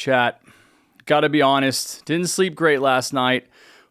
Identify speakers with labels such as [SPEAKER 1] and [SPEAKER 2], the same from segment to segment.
[SPEAKER 1] Chat, gotta be honest, didn't sleep great last night.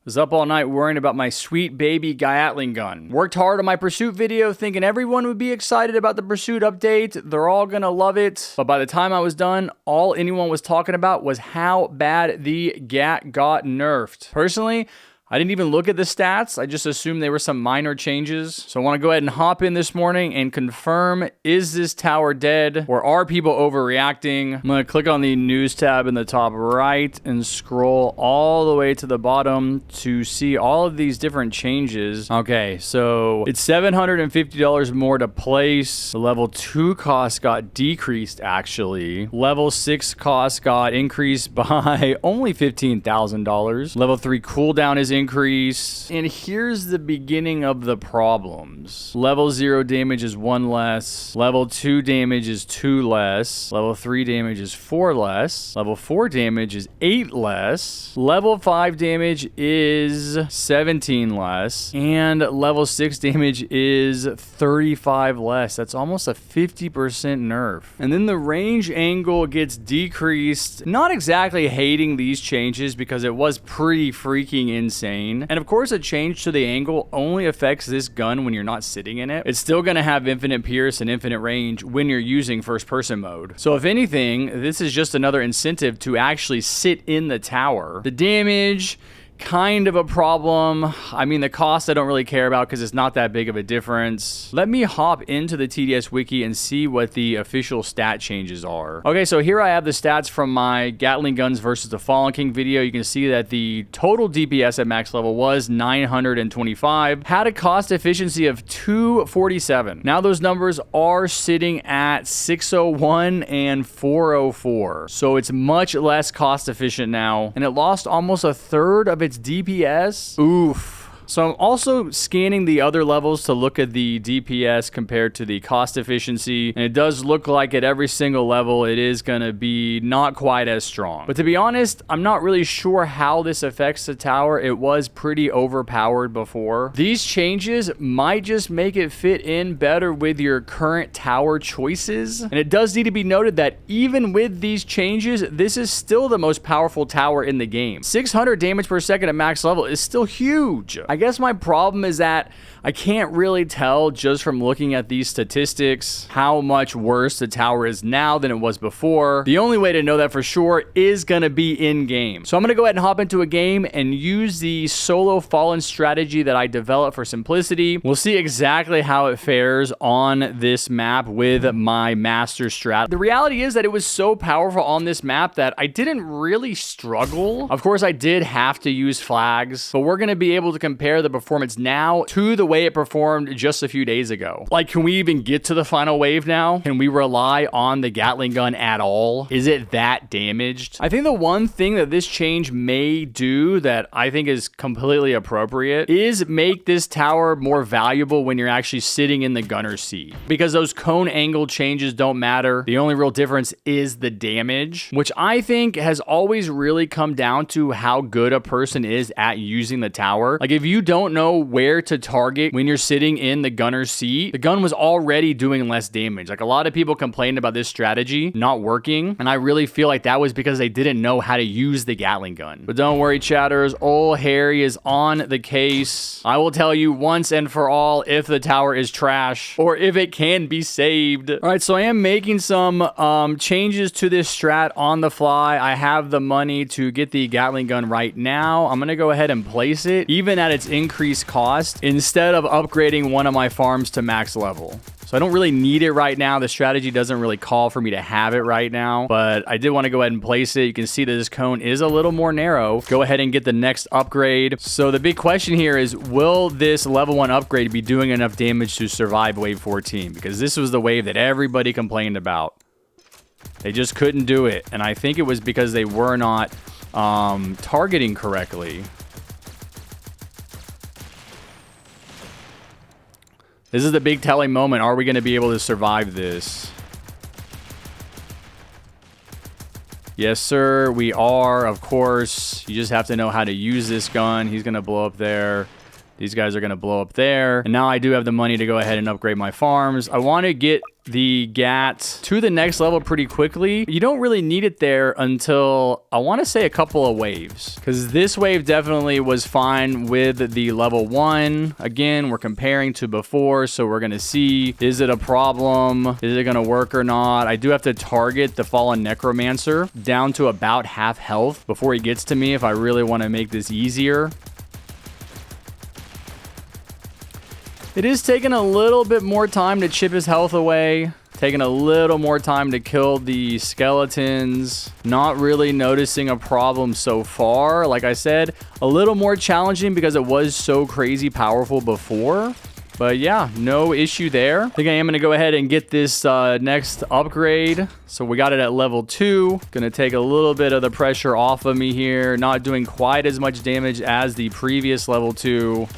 [SPEAKER 1] Was up all night worrying about my sweet baby Gatling gun. Worked hard on my Pursuit video thinking everyone would be excited about the Pursuit update. They're all gonna love it. But by the time I was done, all anyone was talking about was how bad the Gat got nerfed. Personally, I didn't even look at the stats. I just assumed they were some minor changes. So I want to go ahead and hop in this morning and confirm, is this tower dead or are people overreacting? I'm going to click on the news tab in the top right and scroll all the way to the bottom to see all of these different changes. Okay, so it's $750 more to place. The level 2 cost got decreased actually. Level 6 cost got increased by only $15,000. Level 3 cooldown is increase. And here's the beginning of the problems. Level 0 damage is 1 less. Level 2 damage is 2 less. Level 3 damage is 4 less. Level 4 damage is 8 less. Level 5 damage is 17 less. And level 6 damage is 35 less. That's almost a 50% nerf. And then the range angle gets decreased. Not exactly hating these changes because it was pretty freaking insane. And of course, a change to the angle only affects this gun when you're not sitting in it. It's still going to have infinite pierce and infinite range when you're using first person mode. So if anything, this is just another incentive to actually sit in the tower. The damage, kind of a problem. I mean, the cost I don't really care about because it's not that big of a difference. Let me hop into the TDS wiki and see what the official stat changes are. Okay, so here I have the stats from my Gatling guns versus the Fallen King video. You can see that the total DPS at max level was 925, had a cost efficiency of 247. Now those numbers are sitting at 601 and 404. So it's much less cost efficient now, and it lost almost a third of its DPS. Oof. So I'm also scanning the other levels to look at the DPS compared to the cost efficiency. And it does look like at every single level, it is going to be not quite as strong. But to be honest, I'm not really sure how this affects the tower. It was pretty overpowered before. These changes might just make it fit in better with your current tower choices. And it does need to be noted that even with these changes, this is still the most powerful tower in the game. 600 damage per second at max level is still huge. I guess my problem is that I can't really tell just from looking at these statistics how much worse the tower is now than it was before. The only way to know that for sure is going to be in game. So I'm going to go ahead and hop into a game and use the solo fallen strategy that I developed for simplicity. We'll see exactly how it fares on this map with my master strat. The reality is that it was so powerful on this map that I didn't really struggle. Of course, I did have to use flags, but we're going to be able to compare the performance now to the way it performed just a few days ago. Like, can we even get to the final wave now? Can we rely on the Gatling gun at all? Is it that damaged? I think the one thing that this change may do that I think is completely appropriate is make this tower more valuable when you're actually sitting in the gunner seat, because those cone angle changes don't matter. The only real difference is the damage, which I think has always really come down to how good a person is at using the tower. Like, if you don't know where to target when you're sitting in the gunner's seat, the gun was already doing less damage. Like, a lot of people complained about this strategy not working, and I really feel like that was because they didn't know how to use the Gatling gun. But don't worry, chatters, old Harry is on the case. I will tell you once and for all if the tower is trash or if it can be saved. All right, so I am making some changes to this strat on the fly. I have the money to get the Gatling gun right now. I'm gonna go ahead and place it even at its increased cost instead of upgrading one of my farms to max level. So I don't really need it right now. The strategy doesn't really call for me to have it right now, but I did want to go ahead and place it. You can see that this cone is a little more narrow. Go ahead and get the next upgrade. So the big question here is, will this level 1 upgrade be doing enough damage to survive wave 14? Because this was the wave that everybody complained about. They just couldn't do it. And I think it was because they were not targeting correctly. This is the big telling moment. Are we going to be able to survive this? Yes, sir, we are, of course. You just have to know how to use this gun. He's going to blow up there. These guys are going to blow up there. And now I do have the money to go ahead and upgrade my farms. I want to get the GAT to the next level pretty quickly. You don't really need it there until, I want to say, a couple of waves, because this wave definitely was fine with the level 1. Again, we're comparing to before, so we're going to see, is it a problem? Is it going to work or not? I do have to target the Fallen Necromancer down to about half health before he gets to me if I really want to make this easier. It is taking a little bit more time to chip his health away. Taking a little more time to kill the skeletons. Not really noticing a problem so far. Like I said, a little more challenging because it was so crazy powerful before. But yeah, no issue there. I think I am going to go ahead and get this next upgrade. So we got it at level 2. Going to take a little bit of the pressure off of me here. Not doing quite as much damage as the previous level 2.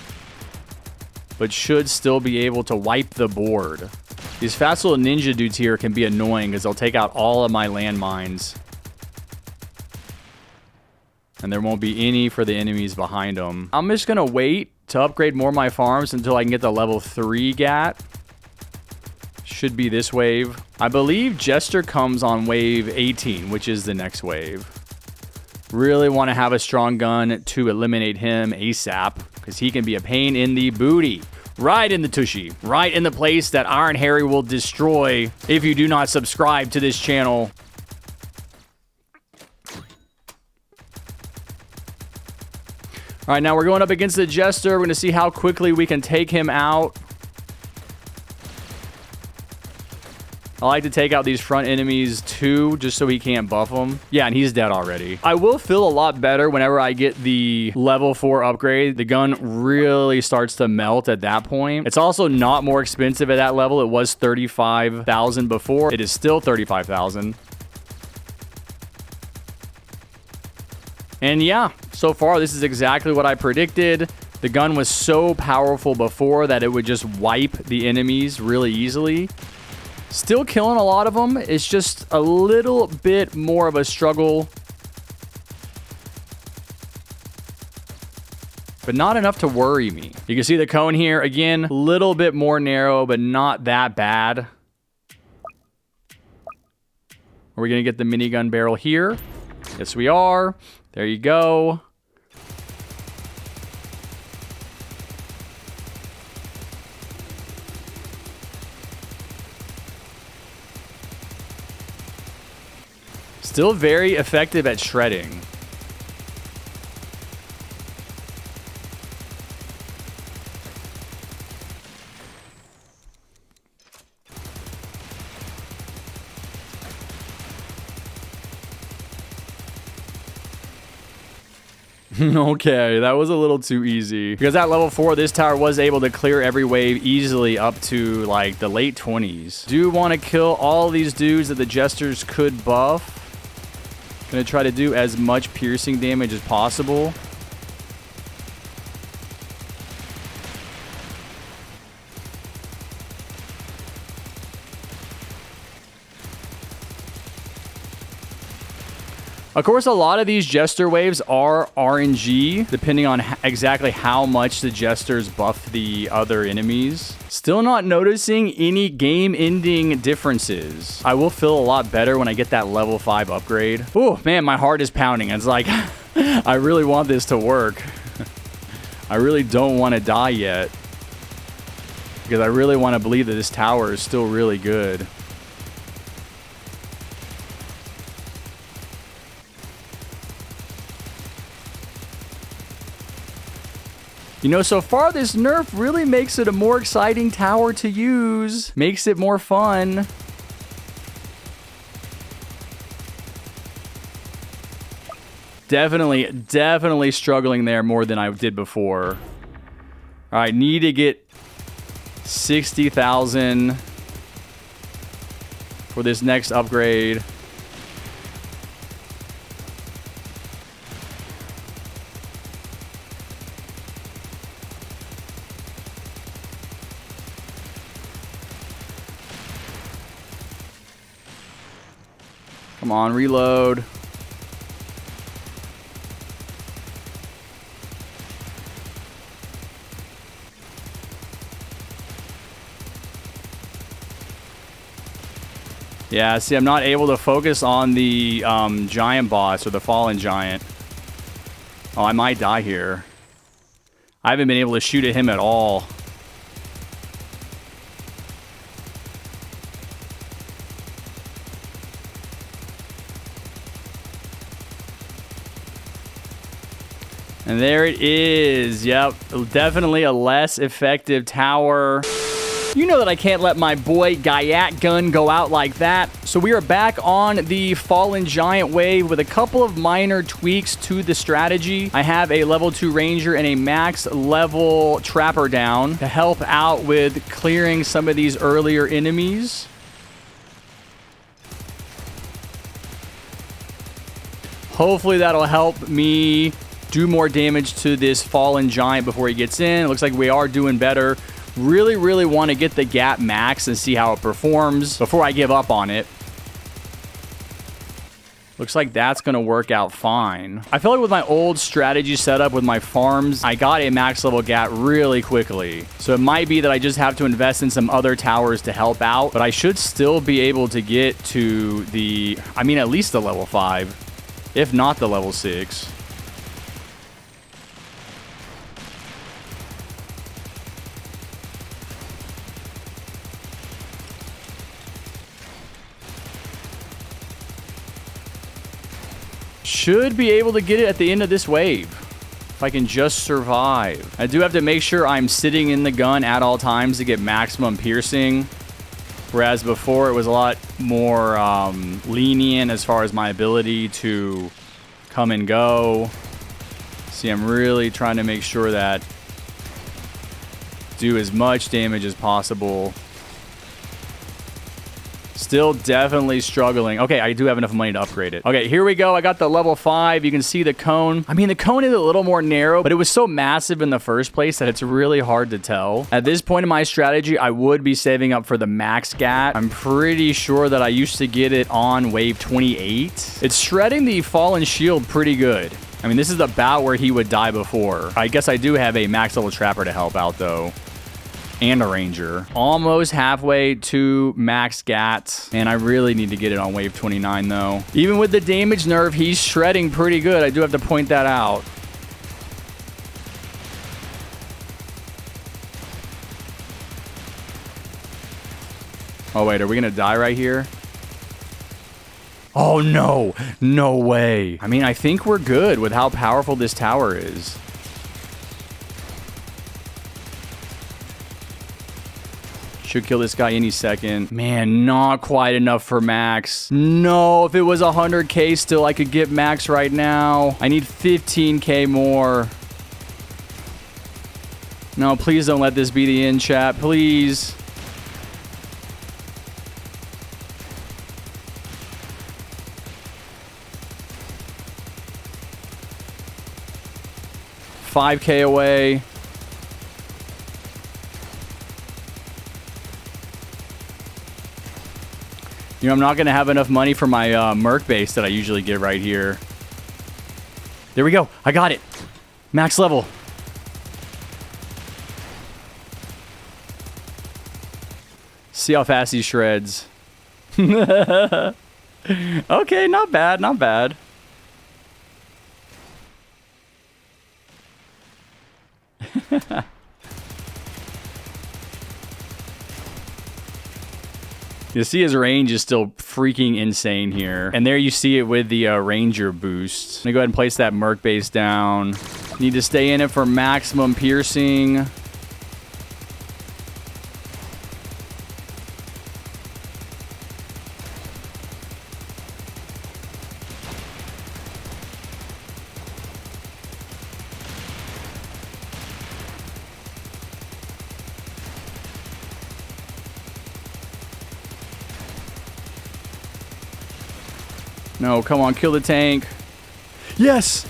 [SPEAKER 1] But should still be able to wipe the board. These fast little ninja dudes here can be annoying because they'll take out all of my landmines. And there won't be any for the enemies behind them. I'm just going to wait to upgrade more of my farms until I can get the level 3 GAT. Should be this wave. I believe Jester comes on wave 18, which is the next wave. Really want to have a strong gun to eliminate him ASAP, because he can be a pain in the booty. Right in the tushy. Right in the place that Iron Harry will destroy if you do not subscribe to this channel. All right, now we're going up against the Jester. We're going to see how quickly we can take him out. I like to take out these front enemies too, just so he can't buff them. Yeah, and he's dead already. I will feel a lot better whenever I get the level 4 upgrade. The gun really starts to melt at that point. It's also not more expensive at that level. It was 35,000 before. It is still 35,000. And yeah, so far this is exactly what I predicted. The gun was so powerful before that it would just wipe the enemies really easily. Still killing a lot of them. It's just a little bit more of a struggle. But not enough to worry me. You can see the cone here. Again, a little bit more narrow, but not that bad. Are we going to get the minigun barrel here? Yes, we are. There you go. Still very effective at shredding. Okay, that was a little too easy. Because at level 4, this tower was able to clear every wave easily up to, like, the late 20s. Do want to kill all these dudes that the Jesters could buff. Gonna try to do as much piercing damage as possible. Of course, a lot of these Jester waves are RNG, depending on exactly how much the Jesters buff the other enemies. Still not noticing any game-ending differences. I will feel a lot better when I get that level 5 upgrade. Oh, man, my heart is pounding. It's like, I really want this to work. I really don't want to die yet. Because I really want to believe that this tower is still really good. You know, so far this nerf really makes it a more exciting tower to use. Makes it more fun. Definitely struggling there more than I did before. All right, need to get 60,000 for this next upgrade. Come on, reload. Yeah, see, I'm not able to focus on the giant boss or the fallen giant. Oh, I might die here. I haven't been able to shoot at him at all. And there it is. Yep, definitely a less effective tower. You know that I can't let my boy Gayat gun go out like that. So we are back on the Fallen Giant wave with a couple of minor tweaks to the strategy. I have a level 2 ranger and a max level trapper down to help out with clearing some of these earlier enemies. Hopefully that'll help me do more damage to this Fallen Giant before he gets in. It looks like we are doing better. Really want to get the gap max and see how it performs before I give up on it. Looks like that's going to work out fine. I feel like with my old strategy setup with my farms, I got a max level gap really quickly. So it might be that I just have to invest in some other towers to help out, but I should still be able to get to the, I mean, at least the level 5, if not the level 6. Should be able to get it at the end of this wave if I can just survive. I do have to make sure I'm sitting in the gun at all times to get maximum piercing, whereas before it was a lot more lenient as far as my ability to come and go. See, I'm really trying to make sure that do as much damage as possible. Still definitely struggling. Okay, I do have enough money to upgrade it. Okay, here we go. I got the level 5. You can see the cone. I mean, the cone is a little more narrow, but it was so massive in the first place that it's really hard to tell. At this point in my strategy, I would be saving up for the max gat. I'm pretty sure that I used to get it on wave 28. It's shredding the fallen shield pretty good. I mean, this is about where he would die before. I guess I do have a max level trapper to help out, though. And a ranger. Almost halfway to max gat. And I really need to get it on wave 29 though. Even with the damage nerf, he's shredding pretty good. I do have to point that out. Oh wait, are we gonna die right here? Oh no, no way. I mean, I think we're good with how powerful this tower is. Should kill this guy any second. Man, not quite enough for max. No, if it was 100k still, I could get max right now. I need 15k more. No, please don't let this be the end, chat. Please. $5k away. You know, I'm not going to have enough money for my Merc base that I usually get right here. There we go. I got it. Max level. See how fast he shreds. Okay, not bad, not bad. You see his range is still freaking insane here. And there you see it with the Ranger boost. I'm gonna go ahead and place that Merc base down. Need to stay in it for maximum piercing. No, come on, kill the tank. Yes!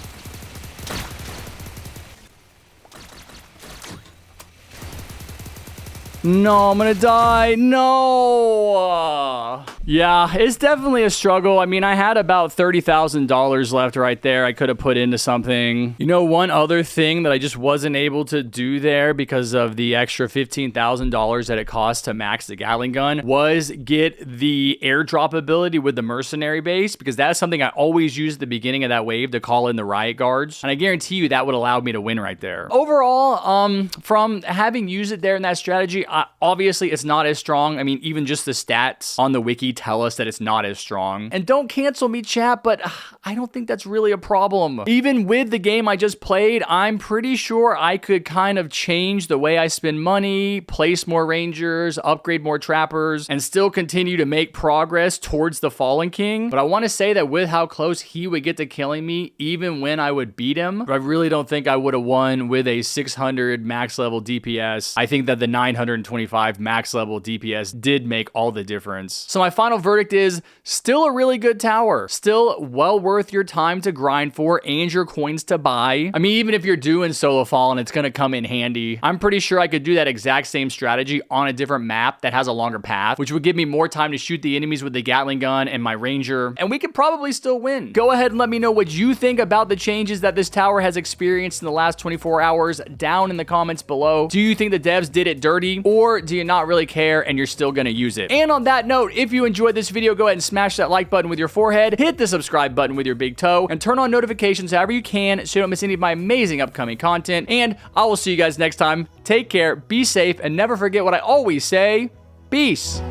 [SPEAKER 1] No, I'm gonna die. No! Yeah, it's definitely a struggle. I mean, I had about $30,000 left right there. I could have put into something. You know, one other thing that I just wasn't able to do there because of the extra $15,000 that it cost to max the Gatling gun was get the airdrop ability with the mercenary base, because that's something I always use at the beginning of that wave to call in the riot guards. And I guarantee you that would allow me to win right there. Overall, from having used it there in that strategy, obviously it's not as strong. I mean, even just the stats on the wiki tell us that it's not as strong. And don't cancel me, chat, but I don't think that's really a problem. Even with the game I just played, I'm pretty sure I could kind of change the way I spend money, place more rangers, upgrade more trappers, and still continue to make progress towards the Fallen King. But I want to say that with how close he would get to killing me, even when I would beat him, I really don't think I would have won with a 600 max level DPS. I think that the 925 max level DPS did make all the difference. So my final verdict is still a really good tower. Still well worth your time to grind for and your coins to buy. I mean, even if you're doing solo Fallen, it's going to come in handy. I'm pretty sure I could do that exact same strategy on a different map that has a longer path, which would give me more time to shoot the enemies with the Gatling gun and my ranger, and we could probably still win. Go ahead and let me know what you think about the changes that this tower has experienced in the last 24 hours down in the comments below. Do you think the devs did it dirty, or do you not really care and you're still going to use it? And on that note, if you enjoyed this video, go ahead and smash that like button with your forehead, hit the subscribe button with your big toe, and turn on notifications however you can so you don't miss any of my amazing upcoming content. And I will see you guys next time. Take care, be safe, and never forget what I always say: peace.